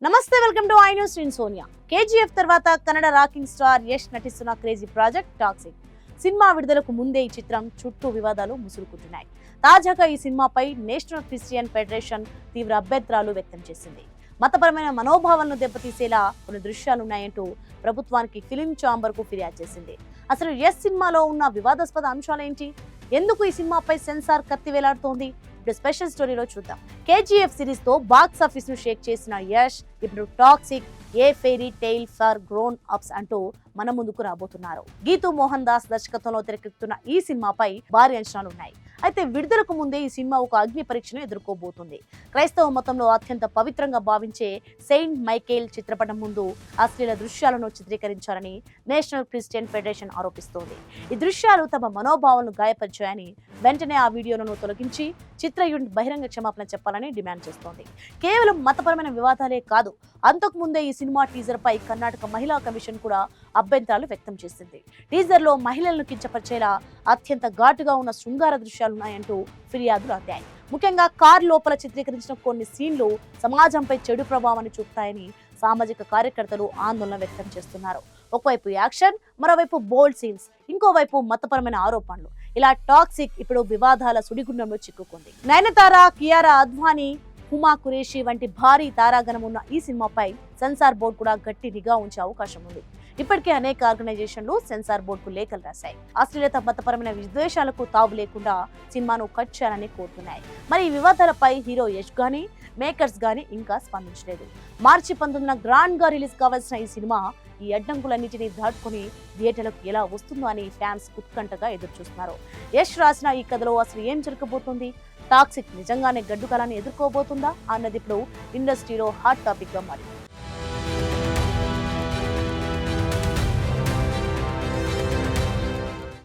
నమస్తే, welcome to I news. నేను Sonia. KGF తర్వాత కన్నడ రాకింగ్ స్టార్ యష్ నటిస్తున్న క్రేజీ ప్రాజెక్ట్ టాక్సిక్ సినిమా విడుదలకు ముందే ఈ చిత్రం చుట్టూ వివాదాలు ముసురుకుంటున్నాయి. తాజాగా ఈ సినిమాపై నేషనల్ క్రిస్టియన్ ఫెడరేషన్ తీవ్ర అభ్యంతరాలు వ్యక్తం చేసింది. మతపరమైన మనోభావాలను దెబ్బతీసేలా కొన్ని దృశ్యాలున్నాయంటూ ప్రభుత్వానికి ఫిలిం ఛాంబర్ కు ఫిర్యాదు చేసింది. అసలు యష్ సినిమాలో ఉన్న వివాదాస్పద అంశాలేంటి? ఎందుకు ఈ సినిమాపై సెన్సార్ కత్తి వేలాడుతోంది? ఇప్పుడు స్పెషల్ స్టోరీలో చూద్దాం. కేజీఎఫ్ సిరీస్ తో బాక్స్ ఆఫీస్ ను షేక్ చేసిన యష్ ఇప్పుడు toxic A fairy tile for grown apps అంటూ మన ముందుకు రాబోతున్నారు. గీతూ మోహన్ దాస్ దర్శకత్వంలో తెరకెక్కుతున్న ఈ సినిమాపై భారీ అంచనాలు ఉన్నాయి. అయితే విడుదలకు ముందే ఈ సినిమా ఒక అగ్ని పరీక్షను ఎదుర్కోబోతుంది. క్రైస్తవ మతంలో అత్యంత పవిత్రంగా భావించే సెయింట్ మైకేల్ చిత్రపటం ముందు అశ్లీల దృశ్యాలను చిత్రీకరించారని నేషనల్ క్రిస్టియన్ ఫెడరేషన్ ఆరోపిస్తోంది. ఈ దృశ్యాలు తమ మనోభావాలను గాయపరిచాయని వెంటనే ఆ వీడియోలను తొలగించి చిత్ర యూనిట్ బహిరంగ క్షమాపణ చెప్పాలని డిమాండ్ చేస్తోంది. కేవలం మతపరమైన వివాదాలే కాదు, అంతకు ముందే ఈ సినిమా టీజర్ పై కర్ణాటక మహిళా కమిషన్ కూడా అభ్యంతరాలు వ్యక్తం చేసింది. టీజర్ లో మహిళలను కించపరిచేలా అత్యంత ఘాటుగా ఉన్న శృంగార దృశ్యాలున్నాయంటూ ఫిర్యాదులు అందాయి. ముఖ్యంగా కార్ లోపల చిత్రీకరించిన కొన్ని సీన్లు సమాజంపై చెడు ప్రభావాన్ని చూపుతాయని సామాజిక కార్యకర్తలు ఆందోళన వ్యక్తం చేస్తున్నారు. ఒకవైపు యాక్షన్, మరోవైపు బోల్డ్ సీన్స్, ఇంకోవైపు మతపరమైన ఆరోపణలు. ఇలా టాక్సిక్ ఇప్పుడు వివాదాల సుడిగుండంలో చిక్కుకుంది. నయనతార, కియారా అద్వానీ, హుమా కురేషి వంటి భారీ తారాగణం ఉన్న ఈ సినిమాపై సెన్సార్ బోర్డు కూడా గట్టి నిఘా ఉంచే అవకాశం ఉంది. ఇప్పటికే అనేక ఆర్గనైజేషన్లు సెన్సార్ బోర్డుకు లేఖలు రాశాయి. అశ్లీలత, మతపరమైన విద్వేషాలకు తావు లేకుండా సినిమాను కట్ చేయాలని కోరుతున్నాయి. మరి ఈ వివాదాలపై హీరో యష్ గానీ, మేకర్స్ గానీ ఇంకా స్పందించలేదు. మార్చి 19న గ్రాండ్ గా రిలీజ్ కావాల్సిన ఈ సినిమా ఈ అడ్డంకులన్నింటినీ దాటుకుని థియేటర్లకు ఎలా వస్తుందో అని ఫ్యాన్స్ ఉత్కంఠగా ఎదురుచూస్తున్నారు. యష్ రాసిన ఈ కథలో అసలు ఏం జరగబోతుంది? టాక్సిక్ నిజంగానే గడ్డుకాలాన్ని ఎదుర్కోబోతుందా అన్నది ఇప్పుడు ఇండస్ట్రీలో హాట్ టాపిక్ గా మారింది.